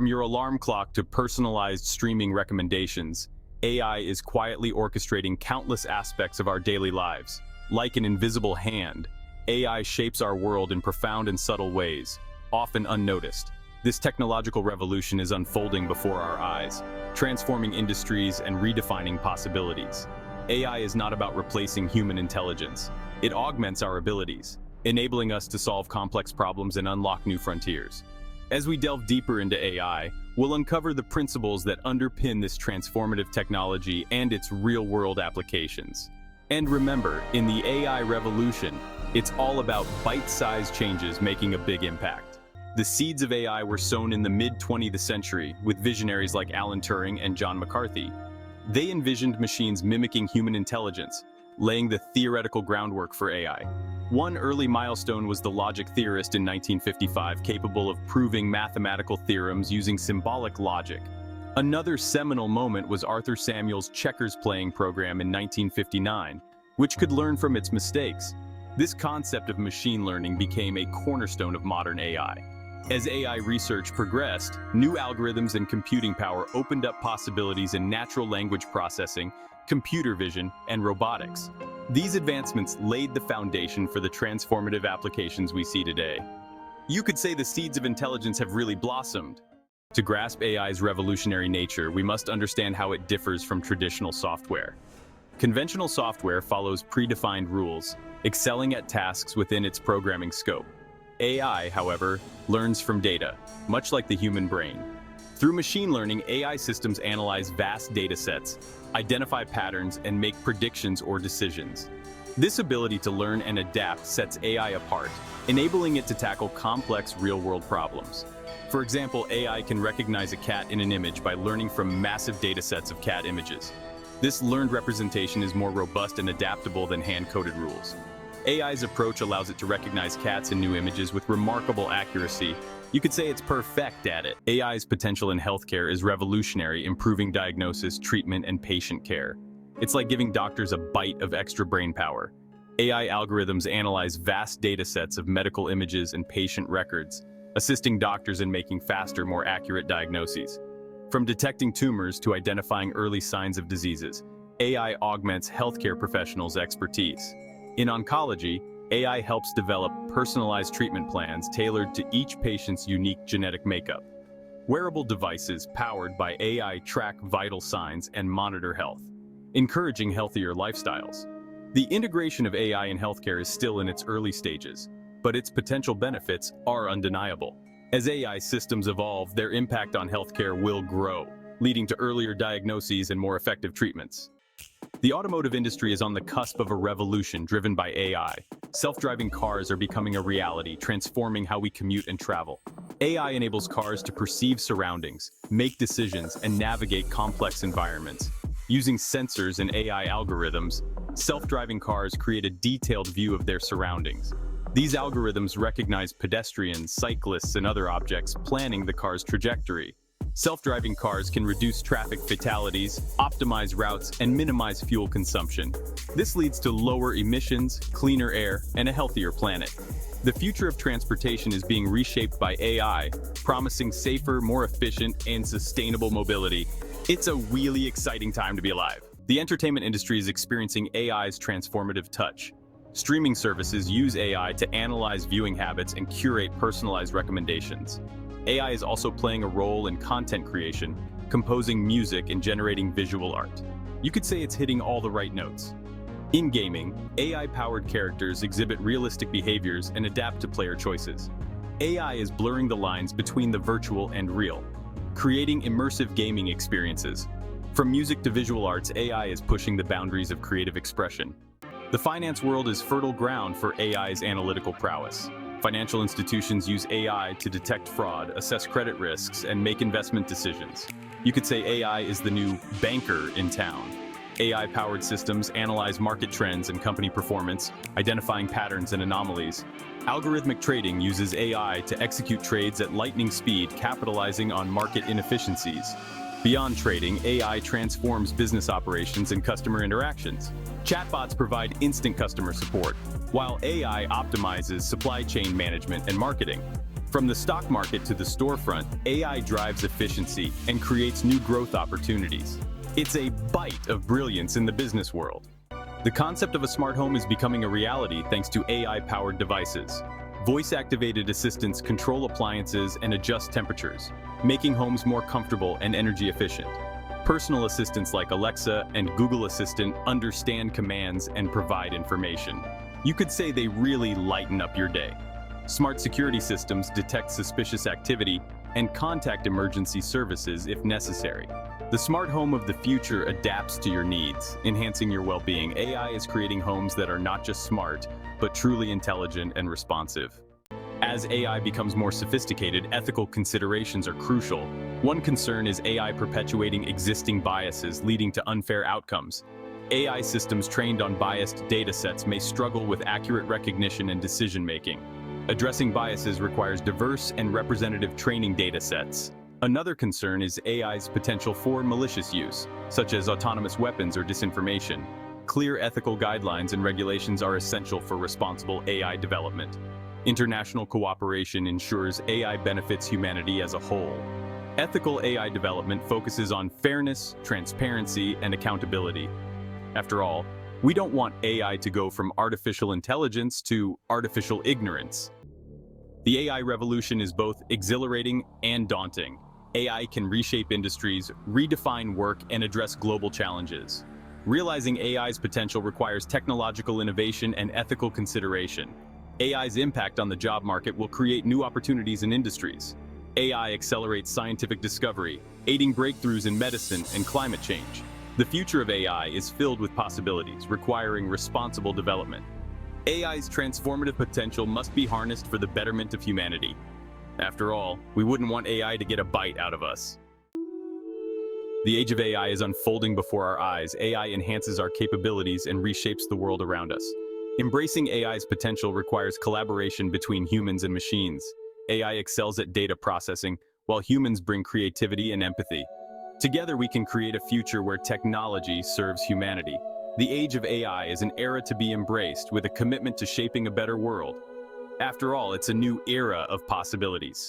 From your alarm clock to personalized streaming recommendations, AI is quietly orchestrating countless aspects of our daily lives. Like an invisible hand, AI shapes our world in profound and subtle ways, often unnoticed. This technological revolution is unfolding before our eyes, transforming industries and redefining possibilities. AI is not about replacing human intelligence. It augments our abilities, enabling us to solve complex problems and unlock new frontiers. As we delve deeper into AI, we'll uncover the principles that underpin this transformative technology and its real-world applications. And remember, in the AI revolution, it's all about bite-sized changes making a big impact. The seeds of AI were sown in the mid-20th century with visionaries like Alan Turing and John McCarthy. They envisioned machines mimicking human intelligence, laying the theoretical groundwork for AI. One early milestone was the logic theorist in 1955, capable of proving mathematical theorems using symbolic logic. Another seminal moment was Arthur Samuel's checkers playing program in 1959, which could learn from its mistakes. This concept of machine learning became a cornerstone of modern AI. As AI research progressed, new algorithms and computing power opened up possibilities in natural language processing, computer vision, and robotics. These advancements laid the foundation for the transformative applications we see today. You could say the seeds of intelligence have really blossomed. To grasp AI's revolutionary nature, we must understand how it differs from traditional software. Conventional software follows predefined rules, excelling at tasks within its programming scope. AI, however, learns from data, much like the human brain. Through machine learning, AI systems analyze vast data sets, identify patterns, and make predictions or decisions. This ability to learn and adapt sets AI apart, enabling it to tackle complex real-world problems. For example, AI can recognize a cat in an image by learning from massive data sets of cat images. This learned representation is more robust and adaptable than hand-coded rules. AI's approach allows it to recognize cats in new images with remarkable accuracy. You could say it's perfect at it. AI's potential in healthcare is revolutionary, improving diagnosis, treatment, and patient care. It's like giving doctors a bite of extra brain power. AI algorithms analyze vast data sets of medical images and patient records, assisting doctors in making faster, more accurate diagnoses. From detecting tumors to identifying early signs of diseases, AI augments healthcare professionals' expertise. In oncology, AI helps develop personalized treatment plans tailored to each patient's unique genetic makeup. Wearable devices powered by AI track vital signs and monitor health, encouraging healthier lifestyles. The integration of AI in healthcare is still in its early stages, but its potential benefits are undeniable. As AI systems evolve, their impact on healthcare will grow, leading to earlier diagnoses and more effective treatments. The automotive industry is on the cusp of a revolution driven by AI. Self-driving cars are becoming a reality, transforming how we commute and travel. AI enables cars to perceive surroundings, make decisions, and navigate complex environments. Using sensors and AI algorithms, self-driving cars create a detailed view of their surroundings. These algorithms recognize pedestrians, cyclists, and other objects, planning the car's trajectory. Self-driving cars can reduce traffic fatalities, optimize routes, and minimize fuel consumption. This leads to lower emissions, cleaner air, and a healthier planet. The future of transportation is being reshaped by AI, promising safer, more efficient, and sustainable mobility. It's a really exciting time to be alive. The entertainment industry is experiencing AI's transformative touch. Streaming services use AI to analyze viewing habits and curate personalized recommendations. AI is also playing a role in content creation, composing music and generating visual art. You could say it's hitting all the right notes. In gaming, AI-powered characters exhibit realistic behaviors and adapt to player choices. AI is blurring the lines between the virtual and real, creating immersive gaming experiences. From music to visual arts, AI is pushing the boundaries of creative expression. The finance world is fertile ground for AI's analytical prowess. Financial institutions use AI to detect fraud, assess credit risks, and make investment decisions. You could say AI is the new banker in town. AI-powered systems analyze market trends and company performance, identifying patterns and anomalies. Algorithmic trading uses AI to execute trades at lightning speed, capitalizing on market inefficiencies. Beyond trading, AI transforms business operations and customer interactions. Chatbots provide instant customer support, while AI optimizes supply chain management and marketing. From the stock market to the storefront, AI drives efficiency and creates new growth opportunities. It's a bite of brilliance in the business world. The concept of a smart home is becoming a reality thanks to AI-powered devices. Voice-activated assistants control appliances and adjust temperatures, making homes more comfortable and energy efficient. Personal assistants like Alexa and Google Assistant understand commands and provide information. You could say they really lighten up your day. Smart security systems detect suspicious activity and contact emergency services if necessary. The smart home of the future adapts to your needs, enhancing your well-being. AI is creating homes that are not just smart, but truly intelligent and responsive. As AI becomes more sophisticated, ethical considerations are crucial. One concern is AI perpetuating existing biases, leading to unfair outcomes. AI systems trained on biased datasets may struggle with accurate recognition and decision-making. Addressing biases requires diverse and representative training datasets. Another concern is AI's potential for malicious use, such as autonomous weapons or disinformation. Clear ethical guidelines and regulations are essential for responsible AI development. International cooperation ensures AI benefits humanity as a whole. Ethical AI development focuses on fairness, transparency, and accountability. After all, we don't want AI to go from artificial intelligence to artificial ignorance. The AI revolution is both exhilarating and daunting. AI can reshape industries, redefine work, and address global challenges. Realizing AI's potential requires technological innovation and ethical consideration. AI's impact on the job market will create new opportunities in industries. AI accelerates scientific discovery, aiding breakthroughs in medicine and climate change. The future of AI is filled with possibilities, requiring responsible development. AI's transformative potential must be harnessed for the betterment of humanity. After all, we wouldn't want AI to get a bite out of us. The age of AI is unfolding before our eyes. AI enhances our capabilities and reshapes the world around us. Embracing AI's potential requires collaboration between humans and machines. AI excels at data processing, while humans bring creativity and empathy. Together we can create a future where technology serves humanity. The age of AI is an era to be embraced with a commitment to shaping a better world. After all, it's a new era of possibilities.